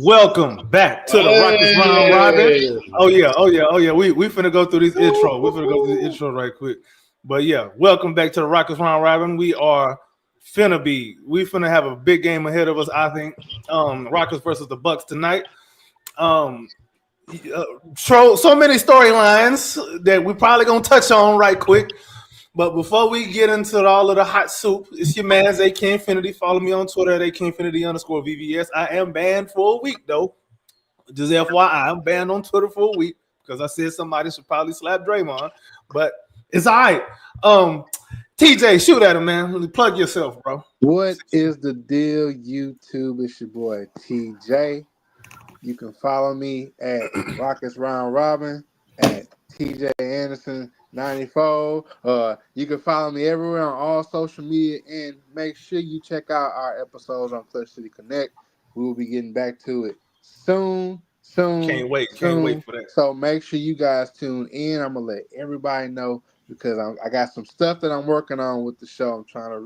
Welcome back to the Rockets Round Robin. Oh yeah. We finna go through these intros. We finna go through these intros right quick. But yeah, welcome back to the Rockets Round Robin. We finna have a big game ahead of us, I think. Rockets versus the Bucks tonight. Um so many storylines that we probably gonna touch on right quick. But before we get into all of the hot soup, it's your man's AK Infinity. Follow me on Twitter at AK Infinity _VVS. I am banned for a week though. Just FYI, I'm banned on Twitter for a week because I said somebody should probably slap Draymond. But it's all right. TJ, shoot at him, man. Plug yourself, bro. What is the deal, YouTube? It's your boy TJ. You can follow me at Rockets Round Robin at TJ Anderson 94. You can follow me everywhere on all social media, and make sure you check out our episodes on Clutch City Connect. We will be getting back to it soon. Can't wait for that. So make sure you guys tune in. I'm gonna let everybody know because I got some stuff that I'm working on with the show. I'm trying to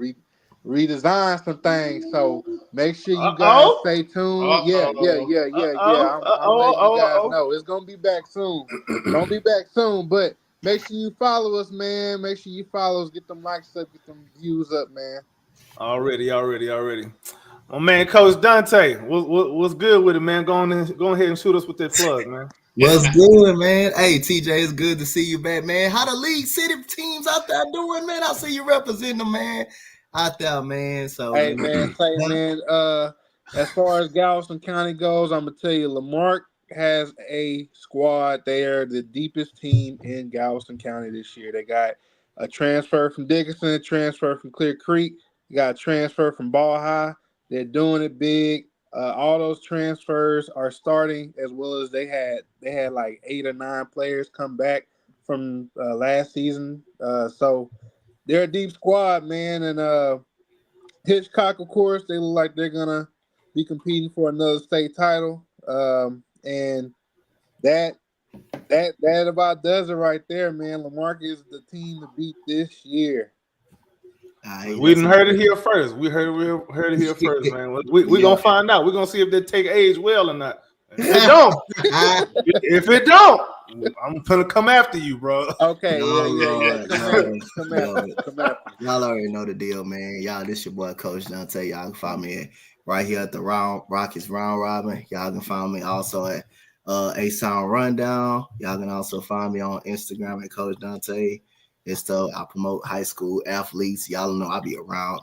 redesign some things. So make sure you guys stay tuned. Yeah. I'm letting you guys know it's gonna be back soon. But make sure you follow us, man. Make sure you follow us. Get them likes up. Get them views up, man. Already. My man, Coach Dante, what's good with it, man? Go ahead and shoot us with that plug, man. What's good, man? Hey, TJ, it's good to see you back, man. How the League City teams out there doing, man? I see you representing them, man, out there, man. So, hey, man, as far as Galveston County goes, I'm gonna tell you, Lamarck has a squad. They are the deepest team in Galveston County this year. They got a transfer from Dickinson, a transfer from Clear Creek. You got a transfer from Ball High. They're doing it big. All those transfers are starting, as well as they had like 8 or 9 players come back from last season. So they're a deep squad, man. And Hitchcock, of course, they look like they're gonna be competing for another state title. And that about does it right there, man. Lamarck is the team to beat this year. We didn't heard it here first. We heard it here first, man. We're gonna find out. We're gonna see if they take age well or not. If it don't, I'm gonna come after you, bro. Okay, come after. Y'all already know the deal, man. Y'all, this your boy Coach Dante. Y'all can find me right here at the Rockets Round Robin. Y'all can find me also at TownRundown. Y'all can also find me on Instagram at Coach Dante. I promote high school athletes. Y'all know I be around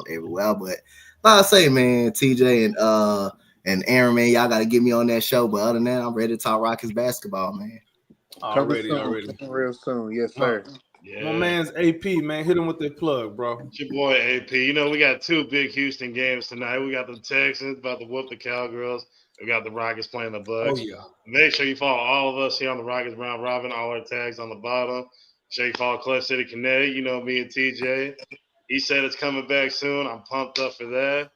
everywhere. But like I say, man, TJ and Aaron, man, y'all got to get me on that show. But other than that, I'm ready to talk Rockets basketball, man. Already. Real soon. Yes, sir. Yeah. My man's AP, man. Hit him with that plug, bro. It's your boy AP. You know, we got 2 big Houston games tonight. We got the Texans about to whoop the Cowgirls. We got the Rockets playing the Bucks. Oh, yeah. Make sure you follow all of us here on the Rockets Round Robin. All our tags on the bottom. Make sure you follow Clutch City Connect. You know me and TJ. He said it's coming back soon. I'm pumped up for that.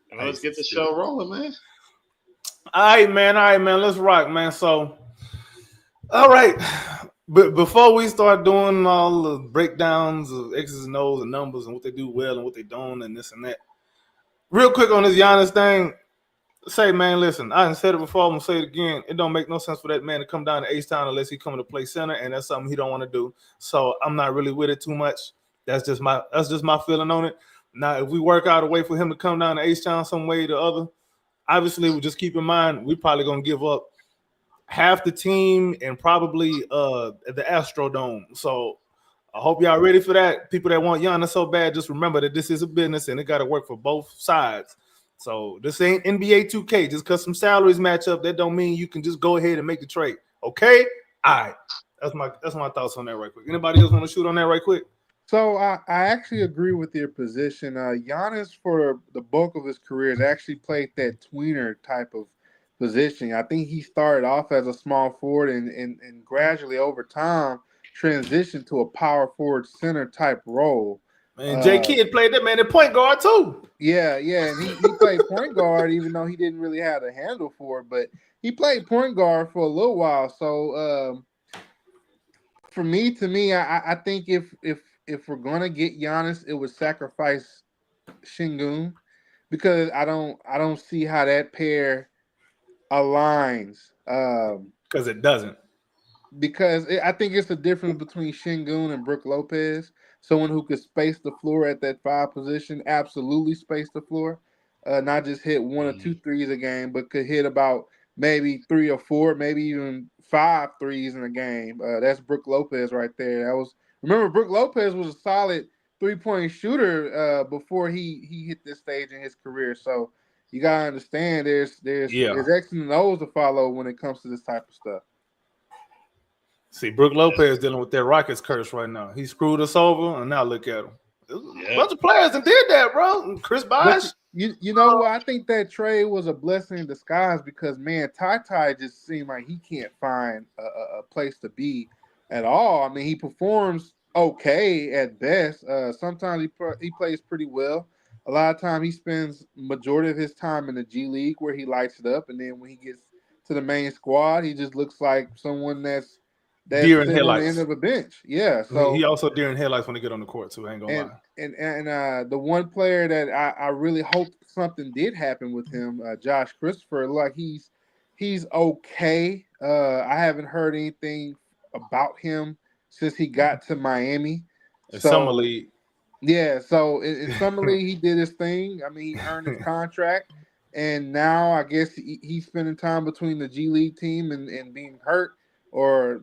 And let's get the show rolling, man. All right, man. Let's rock, man. So, all right. But before we start doing all the breakdowns of X's and O's and numbers and what they do well and what they don't and this and that, real quick on this Giannis thing, say, man, listen, I said it before, I'm going to say it again. It don't make no sense for that man to come down to H-Town unless he coming to play center, and that's something he don't want to do. So I'm not really with it too much. That's just my feeling on it. Now, if we work out a way for him to come down to H-Town some way or the other, obviously, we just keep in mind we're probably going to give up half the team and probably the Astrodome. So I hope y'all ready for that. People that want Giannis so bad, just remember that this is a business and it got to work for both sides. So this ain't NBA 2K. Just because some salaries match up, that don't mean you can just go ahead and make the trade. Okay? All right. That's my thoughts on that right quick. Anybody else want to shoot on that right quick? So I actually agree with your position. Giannis, for the bulk of his career, has actually played that tweener type of position. I think he started off as a small forward and gradually over time transitioned to a power forward center type role. And J Kidd played that man at point guard too. Yeah, and he played point guard even though he didn't really have the handle for it, but he played point guard for a little while. So to me, I think if we're gonna get Giannis, it would sacrifice Şengün because I don't see how that pair aligns. Because it doesn't. I think it's the difference between Şengün and Brook Lopez. Someone who could space the floor at that 5 position, absolutely space the floor, not just hit one or two threes a game, but could hit about maybe 3 or 4, maybe even 5 threes in a game. That's Brook Lopez right there. Remember Brook Lopez was a solid 3-point shooter before he hit this stage in his career. So you gotta understand there's Yeah. X's and O's to follow when it comes to this type of stuff. See, Brook Lopez dealing with that Rockets curse right now. He screwed us over, and now look at him. A bunch of players that did that, bro. Chris Bosh. You know what? I think that trade was a blessing in disguise because, man, Ty just seemed like he can't find a place to be at all. I mean, he performs okay at best. Sometimes he plays pretty well. A lot of time he spends majority of his time in the G League where he lights it up, and then when he gets to the main squad, he just looks like someone that's Deer in sitting on the headlights. end of a bench. Yeah, so He also deer in headlights when they get on the court too. I ain't gonna lie. And the one player that I really hoped something did happen with him, Josh Christopher, like he's okay. I haven't heard anything about him since he got to Miami. Summer League. Yeah, so in Summer League he did his thing. I mean, he earned his contract, and now I guess he's spending time between the G League team and being hurt, or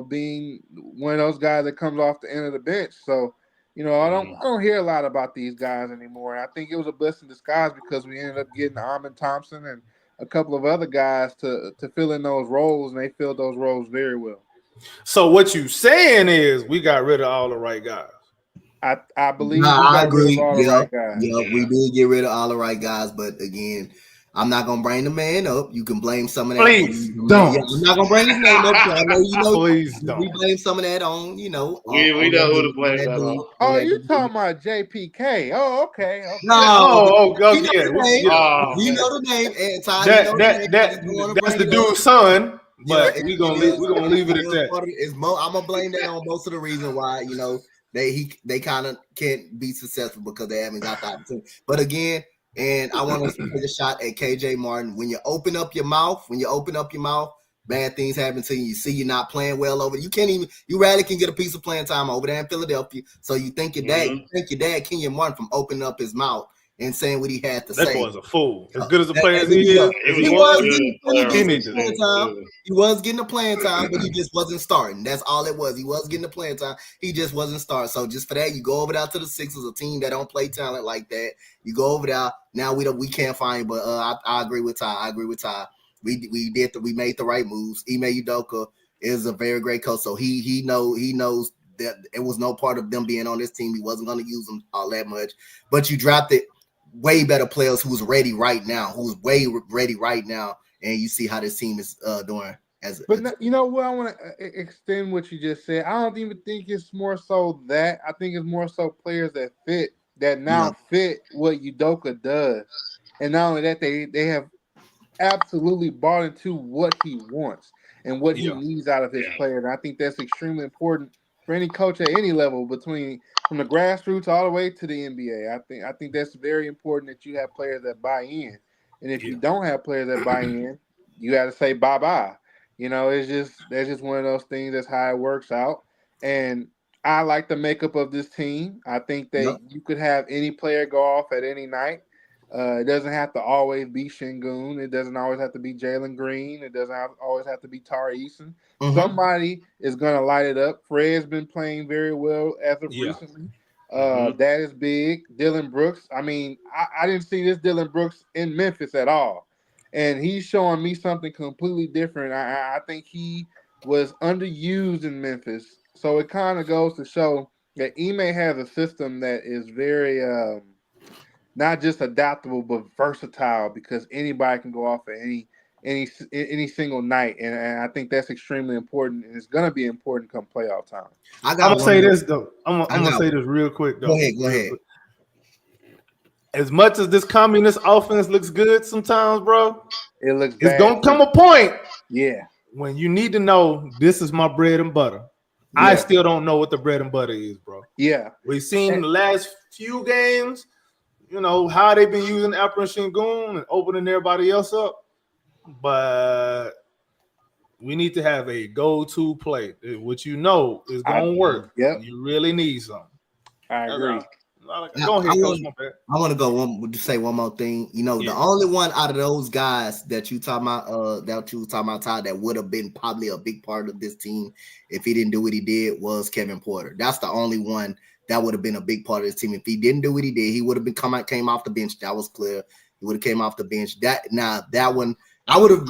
being one of those guys that comes off the end of the bench. So I don't hear a lot about these guys anymore. I think it was a blessing in disguise because we ended up getting Amin Thompson and a couple of other guys to fill in those roles, and they filled those roles very well. So what you saying is we got rid of all the right guys. I believe I agree. All the right guys. We did get rid of all the right guys, but again, I'm not gonna bring the man up. You can blame some of that. Please don't. Yeah, I'm not gonna bring his name up. I know Please don't. We blame some of that on we know who to blame that on. Oh, you talking about JPK? Oh, okay. No. You know the name. And Ty, that's the dude's son. But we're gonna leave it at that. I'm gonna blame that on most of the reason why they kind of can't be successful because they haven't got the opportunity. But again, and I want to take a shot at KJ Martin. When you open up your mouth, bad things happen to you. You see you're not playing well over. You rarely can get a piece of playing time over there in Philadelphia. So you think your dad, Kenyon Martin, from opening up his mouth and saying what he had to say. That boy's a fool. As good as a player as he is, he was getting the playing time, but he just wasn't starting. That's all it was. He was getting the playing time. He just wasn't starting. So just for that, you go over there to the Sixers, a team that don't play talent like that. You go over there. Now we can't find, but I agree with Ty. We made the right moves. Ime Udoka is a very great coach, so he knows that it was no part of them being on this team. He wasn't going to use them all that much, but you drafted way better players who's ready right now, and you see how this team is doing. You know what? I want to extend what you just said. I don't even think it's more so that. I think it's more so players that fit what Udoka does, and not only that, they have absolutely bought into what he wants and what he needs out of his players. And I think that's extremely important for any coach at any level, from the grassroots all the way to the NBA. I think that's very important that you have players that buy in. And if you don't have players that buy in, you got to say bye-bye. That's just one of those things. That's how it works out. And I like the makeup of this team. I think that you could have any player go off at any night. It doesn't have to always be Şengün. It doesn't always have to be Jalen Green. It doesn't always have to be Tari Eason. Somebody is going to light it up. Fred's been playing very well as of recently. That is big. Dylan Brooks. I mean, I didn't see this Dylan Brooks in Memphis at all. And he's showing me something completely different. I think he was underused in Memphis. So it kind of goes to show that Ime has a system that is very not just adaptable, but versatile, because anybody can go off at any single night, and I think that's extremely important, and it's going to be important come playoff time. I'm gonna say this though. I'm gonna say this real quick though. Go ahead. As much as this communist offense looks good sometimes, bro, it's gonna come a point, when you need to know this is my bread and butter. I still don't know what the bread and butter is, bro. We've seen the last few games. How they've been using Alperen Şengün and opening everybody else up. but we need to have a go-to play, which is going to work. Yep. You really need some. I agree. Go ahead, Coach. I want to go say one more thing. The only one out of those guys that you talking about, Todd, that would have been probably a big part of this team if he didn't do what he did was Kevin Porter. That's the only one that would have been a big part of this team. If he didn't do what he did, he would have came off the bench. That was clear. He would have came off the bench. That one, I would have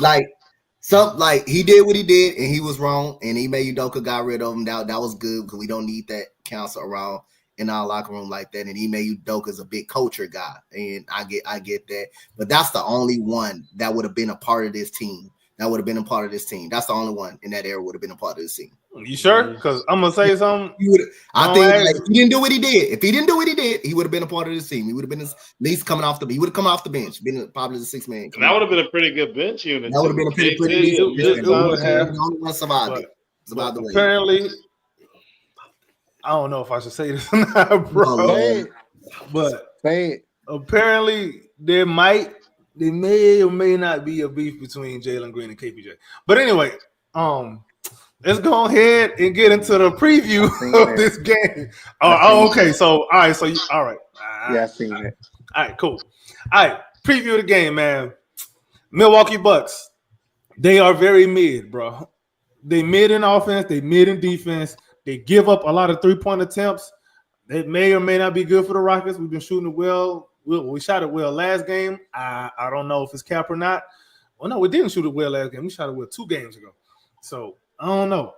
he did what he did and he was wrong. And Ime Udoka got rid of him. That was good because we don't need that counsel around in our locker room like that. And Ime Udoka is a big culture guy, and I get that. But that's the only one that would have been a part of this team. That's the only one in that era would have been a part of this team. You sure? Because I'm gonna say something. I think if he didn't do what he did, he would have been a part of this team. He would have been at least coming off he would have come off the bench, been probably the 6 man. That would have been a pretty good bench unit. That would have been a pretty good. It would have. The only one survived. Apparently, I don't know if I should say this or not, bro. But apparently there may or may not be a beef between Jalen Green and KPJ. But anyway, let's go ahead and get into the preview of this game. Okay. So all right. All right. Yeah, I seen it. All right, cool. All right, preview of the game, man. Milwaukee Bucks. They are very mid, bro. They mid in offense. They mid in defense. They give up a lot of 3-point attempts. That may or may not be good for the Rockets. We've been shooting it well. We shot it well last game. I don't know if it's cap or not. Well, no, we didn't shoot it well last game. We shot it well 2 games ago. So I don't know.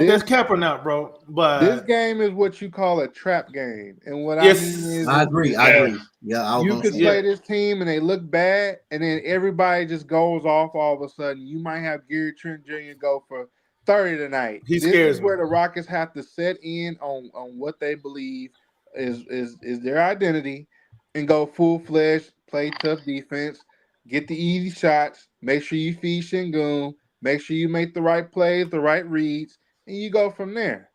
If that's cap or not, bro. But this game is what you call a trap game. And what I mean is I agree. Yeah, you could play this team and they look bad, and then everybody just goes off all of a sudden. You might have Gary Trent Jr. go for 30 tonight. This is where the Rockets have to set in on what they believe is their identity and go full-fledged, play tough defense, get the easy shots, make sure you feed Şengün, make sure you make the right plays, the right reads, and you go from there.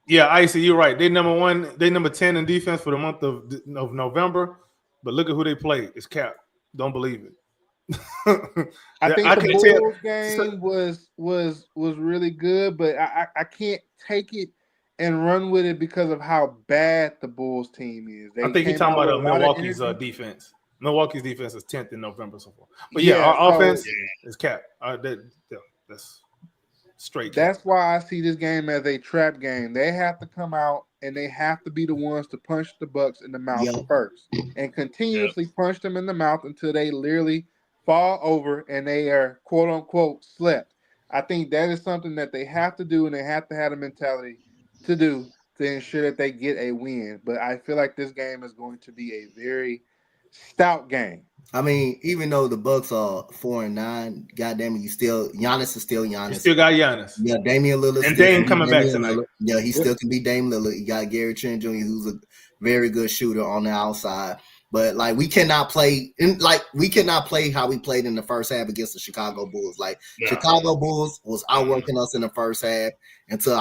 Yeah, Icy, you're right. They number 10 in defense for the month of November, but look at who they play. It's cap. Don't believe it. I think the Bulls game was really good, but I can't take it and run with it because of how bad the Bulls team is. I think you're talking about Milwaukee's defense. Milwaukee's defense is 10th in November so far. But our offense is cap. That's straight. That's why I see this game as a trap game. They have to come out and they have to be the ones to punch the Bucks in the mouth first and continuously punch them in the mouth until they literally fall over and they are quote unquote slept. I think that is something that they have to do, and they have to have the mentality to do to ensure that they get a win. But I feel like this game is going to be a very stout game. I mean, even though the Bucks are 4-9, goddamn it, Giannis is still Giannis. You still got Giannis. Yeah, Damian Lillard. And Dame coming back tonight. Yeah, he still can be Dame Lillard. You got Gary Trent Jr., who's a very good shooter on the outside. But we cannot play how we played in the first half against the Chicago Bulls. Chicago Bulls was outworking us in the first half until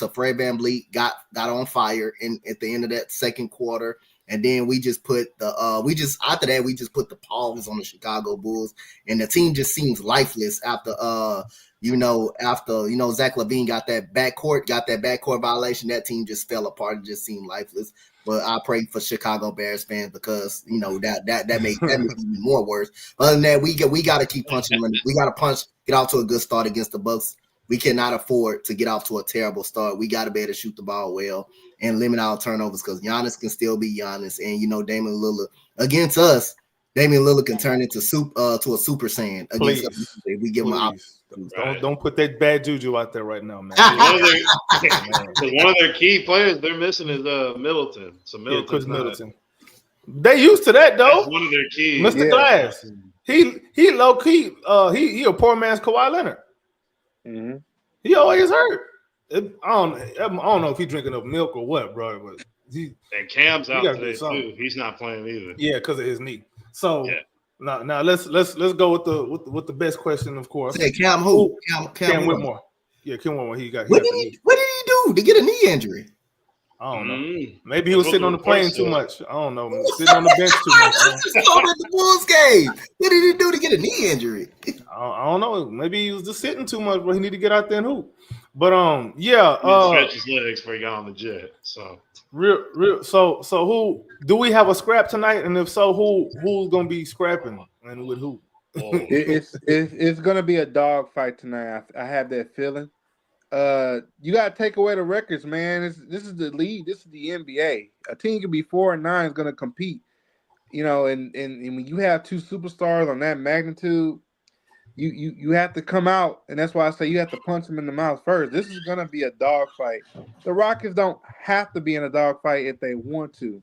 Fred VanVleet got on fire at the end of that second quarter. And then we just put after that we just put the pause on the Chicago Bulls, and the team just seems lifeless after Zach LaVine got that backcourt violation. That team just fell apart and just seemed lifeless. But I pray for Chicago Bears fans because that makes it even more worse. Other than that, we got to keep punching. We got to get off to a good start against the Bucks. We cannot afford to get off to a terrible start. We got to be able to shoot the ball well and limit our turnovers because Giannis can still be Giannis. And, Damian Lillard against us, Damian Lillard can turn into to a Super Saiyan against us if we give him an opportunity. Don't put that bad juju out there right now, man. One of their key players they're missing is Middleton. So Chris Middleton. They used to that, though. That's one of their keys. Mr. Glass. He low key. He a poor man's Kawhi Leonard. Mm-hmm. He always hurt. I don't know if he's drinking enough milk or what, bro. But and Cam's out today too. He's not playing either. Yeah, because of his knee. So now let's go with the best question, of course. Hey, Cam who? Cam Whitmore. Yeah, Cam Whitmore. What did he do to get a knee injury? I don't know. Mm. Maybe he was sitting on the plane too much. I don't know. Sitting on the bench too much. Let's just go with the Bulls game. What did he do to get a knee injury? I don't know. Maybe he was just sitting too much, but he need to get out there and hoop. But yeah. He stretched his legs before he got on the jet. So real. So who do we have a scrap tonight? And if so, who's gonna be scrapping and with who? It's gonna be a dog fight tonight. I have that feeling. You gotta take away the records, man. This is the league. This is the NBA. A team can be 4-9 is gonna compete. You know, and when you have two superstars on that magnitude, you have to come out, and that's why I say you have to punch them in the mouth first. This is gonna be a dog fight. The Rockets don't have to be in a dog fight if they want to,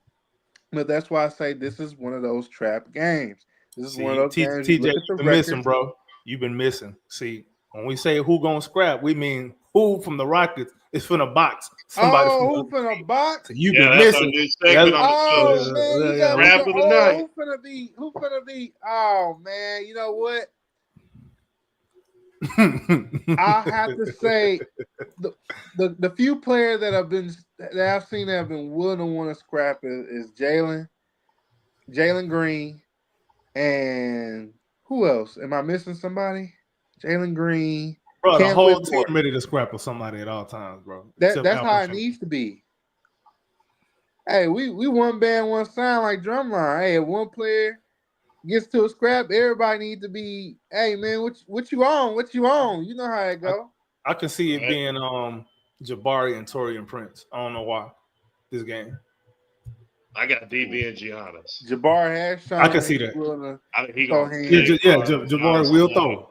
but that's why I say this is one of those trap games. This is one of those games. TJ, you've been missing, bro. You've been missing. See, when we say who gonna scrap, we mean who from the Rockets is finna box somebody. Who finna box? So you've been missing. Man, you got who finna be? Who finna be? Oh man, you know what? I have to say the few players that I've seen that have been willing to want to scrap is Jalen Green, and who else? Am I missing somebody? Jalen Green. Bro, the whole team ready to scrap with somebody at all times, bro. That's how it needs to be. Hey, we one band, one sound like drumline. Hey, if one player gets to a scrap, everybody needs to be, hey man, what you on? What you on? You know how it go. I can see it being Jabari and Taurean Prince. I don't know why this game. I got DB and Giannis. Jabari has shown. I can see that. Jabari will throw.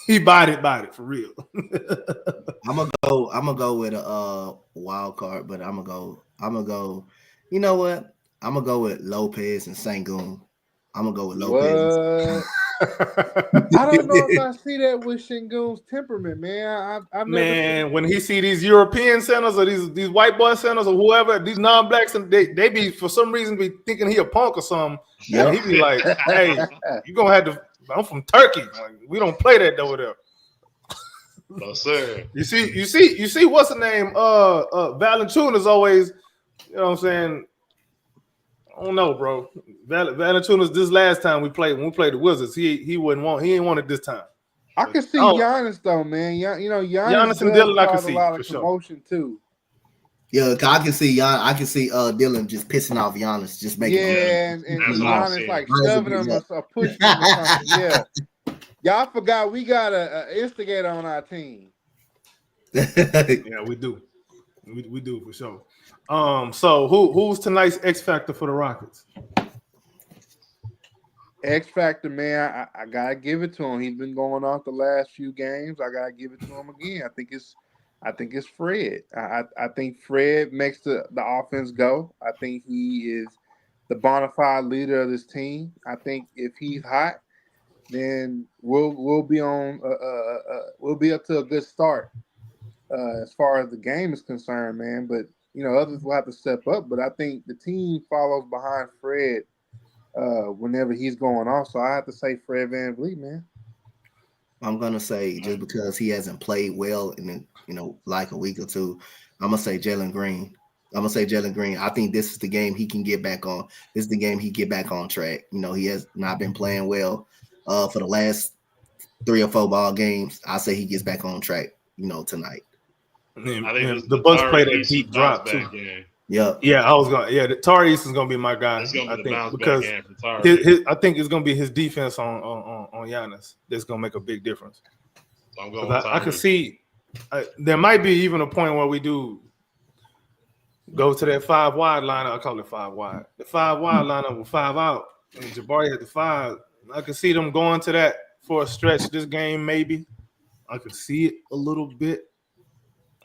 He bought it for real. I'm gonna go with a wild card, but I'm gonna go. You know what? I'm gonna go with Lopez and Sengun. I'm gonna go with Lopez. I don't know if I see that with Sengun's temperament, man. I've never when he see these European centers or these white boy centers or whoever, these non-blacks, and they be for some reason be thinking he a punk or something. Yeah, he be like, "Hey, you gonna have to." I'm from Turkey. Like, we don't play that over there. No, sir. You see what's the name? Valanciunas always, you know what I'm saying? I don't know, bro. Valanciunas this last time when we played the Wizards, he didn't want it this time. I can see Giannis though, man. Giannis and Dylan I can see a lot of for commotion too. Yeah, I can see Dylan just pissing off Giannis, just making and Giannis like shoving him or pushing him or something. Yeah. Y'all forgot we got an instigator on our team. Yeah, we do. We do for sure. So who's tonight's X factor for the Rockets? X factor, man. I gotta give it to him. He's been going off the last few games. I gotta give it to him again. I think it's Fred. I think Fred makes the offense go. I think he is the bona fide leader of this team. I think if he's hot, then we'll be on. We'll be up to a good start as far as the game is concerned, man. But others will have to step up. But I think the team follows behind Fred whenever he's going off. So I have to say Fred VanVleet, man. I'm gonna say just because he hasn't played well in like a week or two, I'm gonna say Jalen Green. I think this is the game he can get back on. This is the game he get back on track. He has not been playing well for the last 3 or 4 ball games. I say he gets back on track. Tonight. I think the Bucks played a deep drop too. Yeah. The Tari Easton's gonna be my guy. I think because I think it's gonna be his defense on Giannis that's gonna make a big difference. So I'm going I can see there might be even a point where we do go to that 5 wide lineup. I call it 5 wide. The 5 wide lineup with 5 out, and Jabari had the 5. I can see them going to that for a stretch this game. Maybe I could see it a little bit.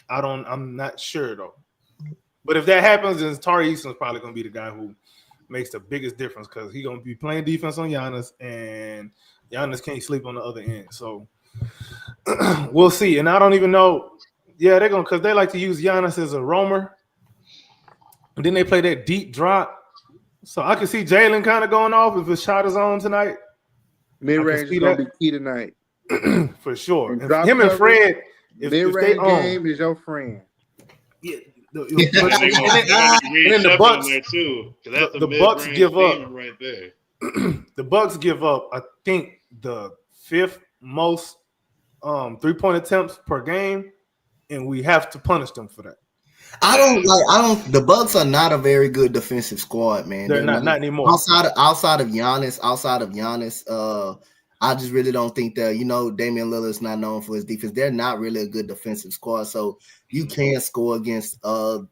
I'm not sure though. But if that happens, then Tari Easton's probably going to be the guy who makes the biggest difference because he's going to be playing defense on Giannis, and Giannis can't sleep on the other end. So we'll see. And I don't even know. Yeah, they're going because they like to use Giannis as a roamer. And then they play that deep drop. So I can see Jalen kind of going off if his shot is on tonight. Mid-range is going to be key tonight. For sure. Him and Fred, mid-range game is your friend. Yeah. And And then the Bucks, there too, because that's the Bucks give up right there. the Bucks give up, I think, the 5th most 3-point attempts per game, and we have to punish them for that. The Bucks are not a very good defensive squad, man. They're not anymore. Outside of Giannis, I just really don't think that, Damian Lillard's not known for his defense. They're not really a good defensive squad. So you can score against the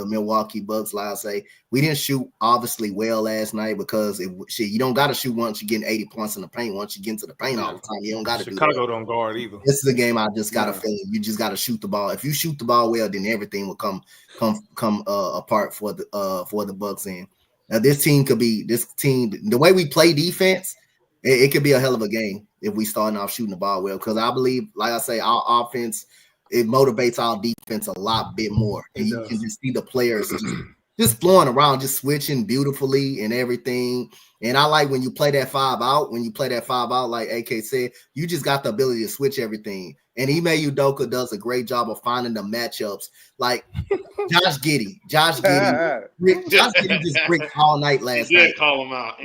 Milwaukee Bucks. Like I say, we didn't shoot obviously well last night because you don't got to shoot once you're getting 80 points in the paint. Once you get into the paint all the time, you don't got to do that. Chicago don't guard either. This is a game I just got a feeling you just got to shoot the ball. If you shoot the ball well, then everything will come apart for the Bucks. And this team, the way we play defense, it could be a hell of a game if we starting off shooting the ball well. Because I believe, like I say, our offense, it motivates our defense a lot bit more. And you can just see the players just flowing around, just switching beautifully and everything. And I like when you play that 5 out. When you play that 5 out, like AK said, you just got the ability to switch everything. And Ime Udoka does a great job of finding the matchups. Like Josh Giddey just bricked all night last night. Did call him out.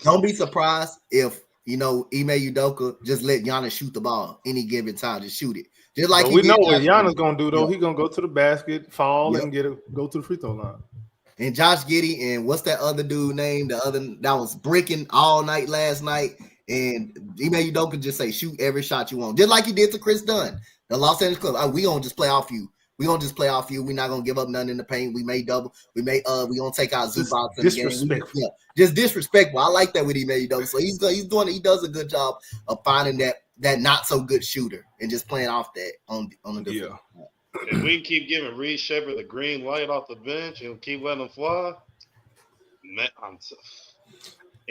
Don't be surprised if Ime Udoka just let Giannis shoot the ball any given time. Just shoot it. Just like we know what Giannis gonna do though. He's gonna go to the basket, fall, and go to the free throw line. And Josh Giddey and what's that other dude name? The other that was bricking all night last night. And Ime Udoka just say shoot every shot you want, just like you did to Chris Dunn, the Los Angeles Clippers. We gonna just play off you. We're not gonna give up nothing in the paint. We may double. We gonna take our Zubac in the game. Just disrespectful. I like that with Ime Udoka. So he does a good job of finding that not so good shooter and just playing off that on the defense. If we keep giving Reed Shepherd the green light off the bench and keep letting him fly, man,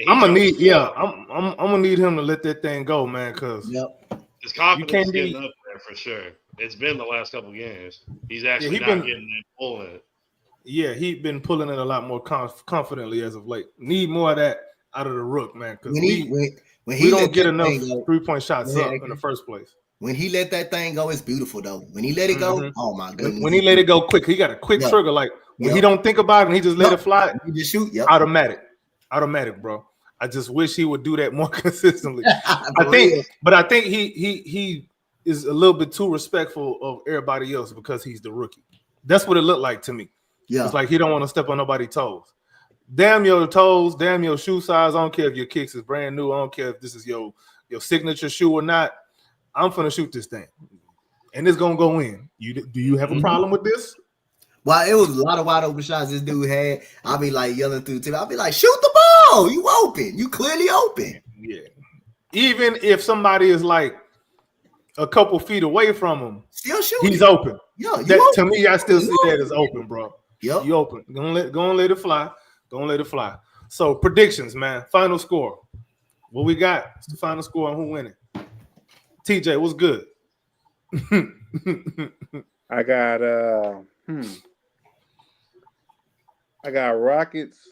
I'm gonna need him to let that thing go, man, because his confidence is getting up there for sure. It's been the last couple games. He's actually getting that pull in it. Yeah, he's been pulling it a lot more confidently as of late. Need more of that out of the rook, man, because we don't get enough 3-point shots up in the first place. When he let that thing go, it's beautiful though. When he let it go, oh my goodness. When he let it go quick, he got a quick trigger. Like when he don't think about it and he just let it fly. He just shoot. Automatic, bro. I just wish he would do that more consistently. I think he is a little bit too respectful of everybody else because he's the rookie. That's what it looked like to me. Yeah, it's like he don't want to step on nobody's toes. Damn your toes, damn your shoe size. I don't care if your kicks is brand new. I don't care if this is your signature shoe or not. I'm finna shoot this thing, and it's gonna go in. Do you have a problem with this? Well, it was a lot of wide open shots this dude had. I'll be like yelling through the TV. I'll be like, shoot the ball. You open. You clearly open. Yeah. Even if somebody is like a couple feet away from him, still shooting. He's open. Yeah, open. To me, I still see that as open, bro. Yep. You open. Go and let it fly. So predictions, man. Final score. What we got? It's the final score and who winning. TJ, what's good? I got Rockets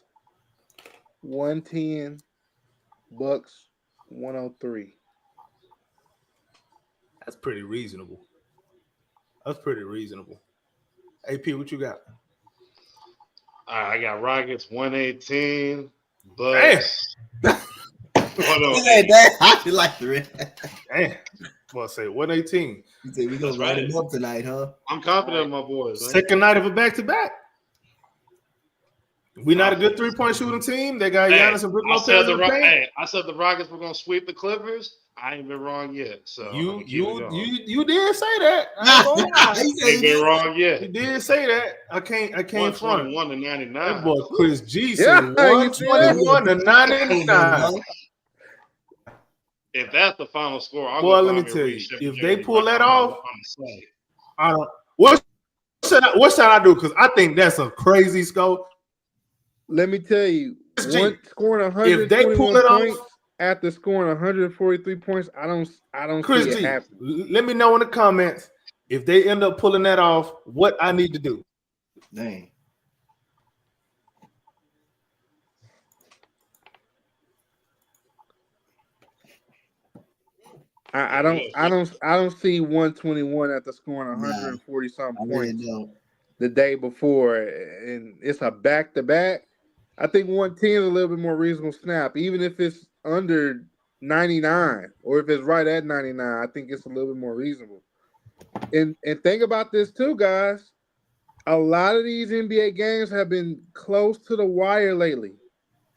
110, Bucks 103. That's pretty reasonable. AP, what you got? I got Rockets 118, Bucks. I feel like the red. Damn. Well, I say 118. You say we gonna write him up tonight, huh? I'm confident in my boys. Man. Second night of a back-to-back. We not a good 3-point shooting team. They got Giannis and Brook Lopez in the paint. I said the Rockets were gonna sweep the Clippers. I ain't been wrong yet. So you did say that. I ain't been wrong yet. You did say that. I can't front. 121 to 99. That boy Chris G said 121 to 99. If that's the final score, let me tell you, if they pull that off, I don't. What should I do? Because I think that's a crazy score. Let me tell you, scoring 121 if they pull it points off after scoring 143 points, I don't Chris see it G, happening. let me know in the comments if they end up pulling that off. What I need to do? Dang. I don't see 121 after scoring 140 something points. Really the day before, and it's a back-to-back. I think 110 is a little bit more reasonable snap, even if it's under 99 or if it's right at 99. I think it's a little bit more reasonable. And think about this too, guys. A lot of these NBA games have been close to the wire lately.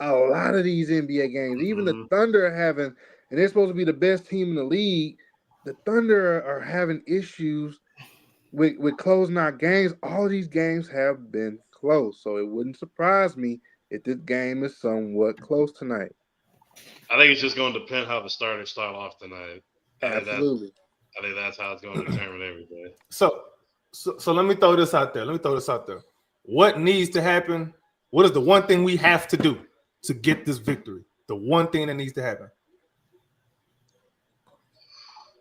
A lot of these NBA games, even the Thunder are having, and they're supposed to be the best team in the league. The Thunder are having issues with closing out games. All of these games have been close, so it wouldn't surprise me if this game is somewhat close tonight. I think it's just going to depend how the starters start off tonight. Absolutely. I think that's how it's going to determine everything. So let me throw this out there. What needs to happen? What is the one thing we have to do to get this victory? The one thing that needs to happen.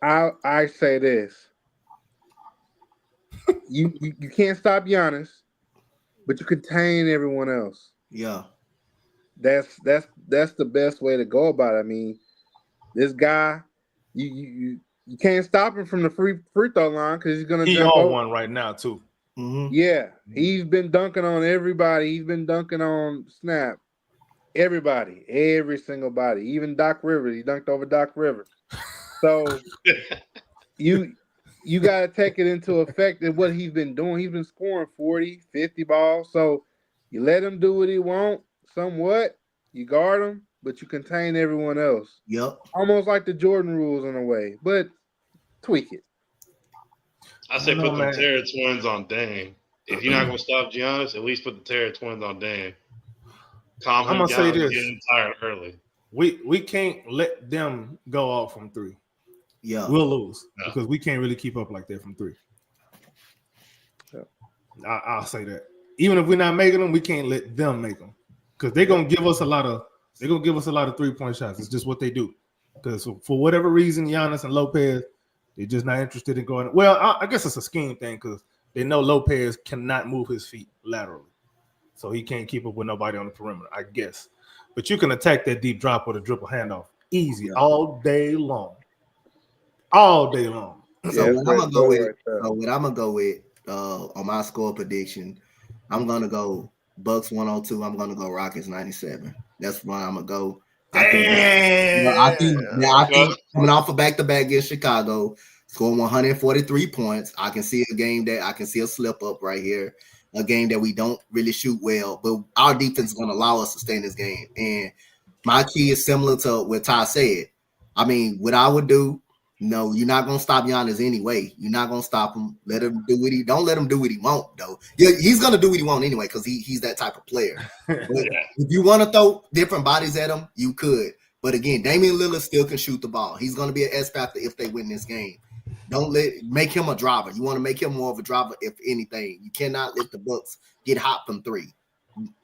I say this. You can't stop Giannis, but you contain everyone else. Yeah. That's the best way to go about it. I mean, this guy, you can't stop him from the free throw line because he's gonna jump on over. one right now too. Mm-hmm. Yeah, he's been dunking on everybody. He's been dunking on Snap. Everybody, every single body, even Doc Rivers. He dunked over Doc Rivers. So you got to take it into effect in what he's been doing. He's been scoring 40, 50 balls. So you let him do what he wants somewhat. You guard him, but you contain everyone else. Yep. Almost like the Jordan rules in a way, but tweak it. I say put the Terror Twins on Dame. If you're not going to stop Giannis, at least put the Terror Twins on Dame. Calm him down. Say this. Getting tired early. We can't let them go off from three. Yeah, we'll lose because we can't really keep up like that from three. Yeah. I'll say that. Even if we're not making them, we can't let them make them because they're gonna give us a lot of 3-point shots. It's just what they do. Because for whatever reason, Giannis and Lopez, they're just not interested in going. Well, I guess it's a scheme thing because they know Lopez cannot move his feet laterally, so he can't keep up with nobody on the perimeter. I guess, but you can attack that deep drop or the dribble handoff easy all day long. All day long. So what I'm gonna go with on my score prediction, I'm gonna go Bucks 102. I'm gonna go Rockets 97. That's why I'm gonna go. I think coming off a back-to-back against Chicago, scoring 143 points. I can see a game that I can see a slip up right here, a game that we don't really shoot well, but our defense is gonna allow us to stay in this game. And my key is similar to what Ty said. I mean, what I would do. No, you're not gonna stop Giannis anyway. You're not gonna stop him. Let him do what don't let him do what he won't though. Yeah, he's gonna do what he won't anyway because he's that type of player. But if you want to throw different bodies at him, you could. But again, Damian Lillard still can shoot the ball. He's gonna be an S factor if they win this game. Don't make him a driver. You want to make him more of a driver, if anything. You cannot let the Bucks get hot from three.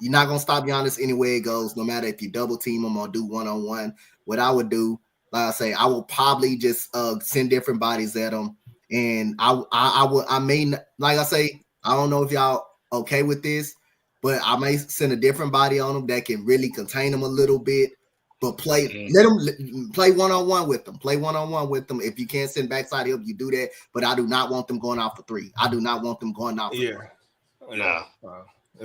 You're not gonna stop Giannis anywhere it goes, no matter if you double team him or do one-on-one. What I would do. Like I say, I will probably just send different bodies at them, and I may like I say, I don't know if y'all okay with this, but I may send a different body on them that can really contain them a little bit, but let them play one-on-one with them. Play one-on-one with them. If you can't send backside help, you do that. But I do not want them going off for three. I do not want them going off. We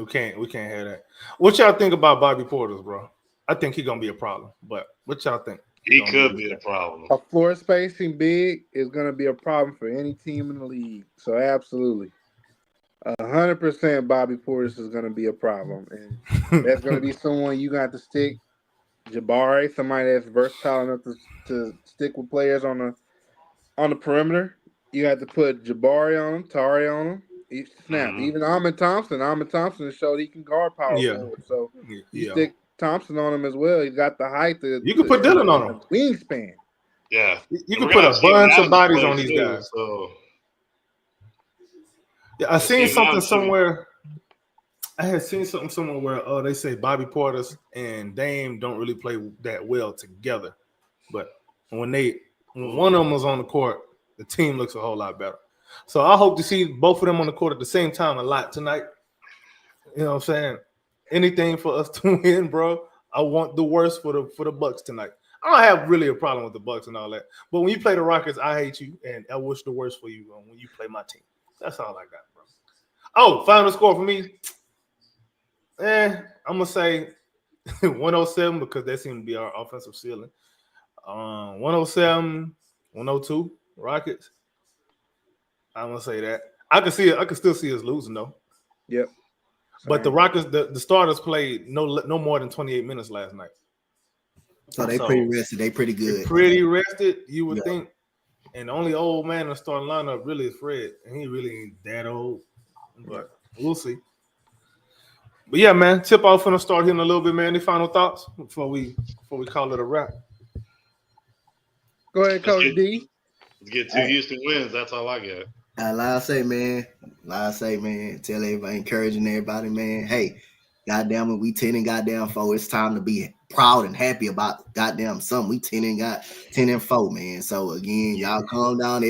can't have that. What y'all think about Bobby Portis, bro? I think he's gonna be a problem. But what y'all think? He could be a problem. A floor spacing big is going to be a problem for any team in the league. So absolutely, 100% Bobby Portis is going to be a problem, and that's going to be someone you got to stick. Jabari, somebody that's versatile enough to stick with players on the perimeter. You got to put Jabari on him, Tari on him. Even Ahmed Thompson. Ahmed Thompson showed he can guard power forward. So you stick Thompson on him as well. He's got the height. You can put Dillon on him. Wingspan. Yeah. You can put a bunch of bodies on these guys. So. Yeah, I seen something somewhere. I had seen something somewhere where they say Bobby Portis and Dame don't really play that well together. But when one of them was on the court, the team looks a whole lot better. So I hope to see both of them on the court at the same time a lot tonight. You know what I'm saying? Anything for us to win, bro. I want the worst for the Bucks tonight. I don't have really a problem with the Bucks and all that. But when you play the Rockets, I hate you, and I wish the worst for you when you play my team. That's all I got, bro. Oh, final score for me. I'm gonna say 107 because that seems to be our offensive ceiling. 107, 102 Rockets. I'm gonna say that. I can see it. I can still see us losing though. Yep. But the Rockets, the starters played no more than 28 minutes last night. So they pretty rested. They pretty good. Pretty rested, you would think. And the only old man in the starting lineup really is Fred, and he really ain't that old. But we'll see. But yeah, man, tip off gonna start here in a little bit, man. Any final thoughts before we call it a wrap? Go ahead, Coach D. Let's get 2 Houston wins. That's all I got. Like I say, man. Tell everybody, encouraging everybody, man. Hey, goddamn it, we 10 and goddamn 4. It's time to be proud and happy about goddamn something. We 10 and 4, man. So again, y'all calm down.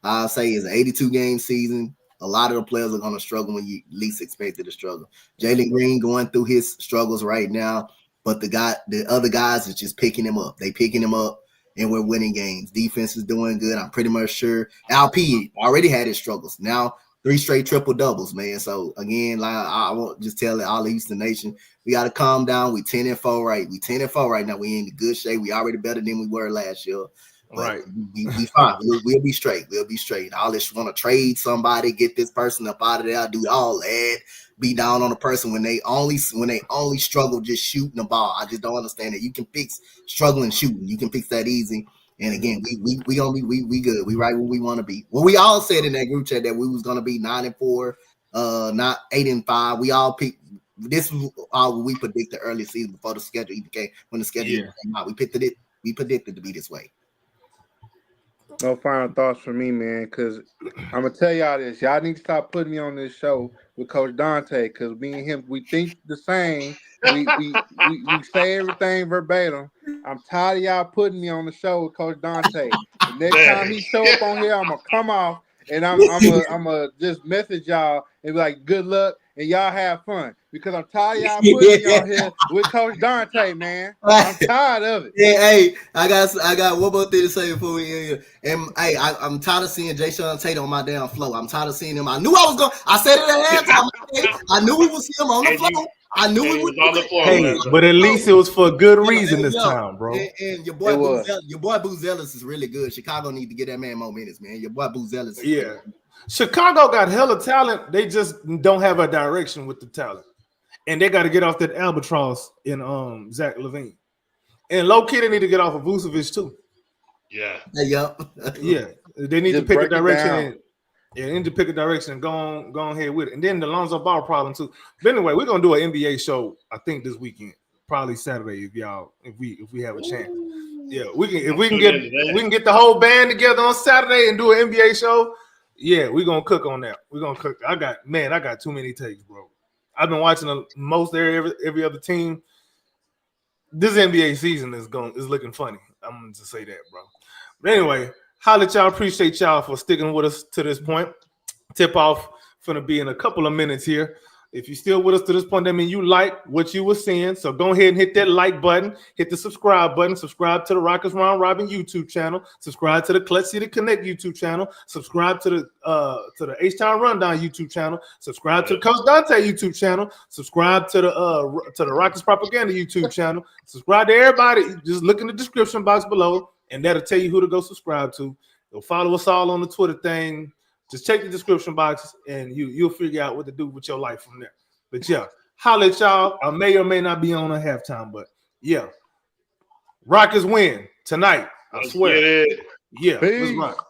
I'll say it's an 82 game season. A lot of the players are gonna struggle when you least expected to struggle. Jalen Green going through his struggles right now, but the other guys is just picking him up. They picking him up. And we're winning games. Defense is doing good. I'm pretty much sure. LP already had his struggles. Now 3 straight triple doubles, man. So again, like I won't just tell all the Houston Nation, we got to calm down. We 10 and 4, right? We 10 and 4 right now. We in good shape. We already better than we were last year. But right. We fine. We'll be straight. We'll be straight. All this want to trade somebody, get this person up out of there. Do all that. Be down on a person when they only struggle just shooting the ball. I just don't understand it. You can fix struggling shooting. You can fix that easy. And again, we gonna be we good. We right where we want to be. Well, we all said in that group chat that we was gonna be 9 and 4, not 8 and 5. We all picked. This was all we predicted early season before the schedule even came. When the schedule came out, we predicted it. We predicted to be this way. No final thoughts from me, man, because I'm going to tell y'all this. Y'all need to stop putting me on this show with Coach Dante, because me and him, we think the same. We say everything verbatim. I'm tired of y'all putting me on the show with Coach Dante. The next time he show up on here, I'm going to come off, and I'm gonna just message y'all and be like, good luck, and y'all have fun. Because I'm tired of y'all putting me on here with Coach Dante, man. I'm tired of it. Yeah, hey, I got one more thing to say before we end here. And hey, I'm tired of seeing Jay Sean Tate on my damn flow. I'm tired of seeing him. I knew I was going. I said it at halftime. I knew we would see him on the floor. I knew we was on the floor. Hey, but at least it was for a good reason this time, bro. And your boy Boozellis is really good. Chicago need to get that man more minutes, man. Your boy Boozellis. Yeah. Chicago got hella talent. They just don't have a direction with the talent. And they got to get off that albatross in Zach LaVine. And low key, they need to get off of Vucevic too. Yeah. Yeah. They need to pick a direction. They need to pick a direction and go ahead with it. And then the Lonzo Ball problem too. But anyway, we're gonna do an NBA show, I think, this weekend. Probably Saturday if we have a chance. Yeah, we can get the whole band together on Saturday and do an NBA show. Yeah, we're gonna cook on that. We're gonna cook. I got too many takes, bro. I've been watching most every other team. This NBA season is looking funny. I'm gonna just say that, bro. But anyway, holla at y'all. Appreciate y'all for sticking with us to this point. Tip off gonna be in a couple of minutes here. If you're still with us to this point, that means you like what you were seeing. So go ahead and hit that like button, hit the subscribe button, subscribe to the Rockets Round Robin YouTube channel, subscribe to the Clutch City Connect YouTube channel, subscribe to the H-Town Rundown YouTube channel, subscribe to the Coach Dante YouTube channel, subscribe to the Rockets Propaganda YouTube channel, subscribe to everybody. Just look in the description box below, and that'll tell you who to go subscribe to. You'll follow us all on the Twitter thing. Just check the description box, and you'll figure out what to do with your life from there. But yeah, holla at y'all. I may or may not be on at halftime, but yeah. Rockets win tonight. I swear. Get it. Yeah, let's rock.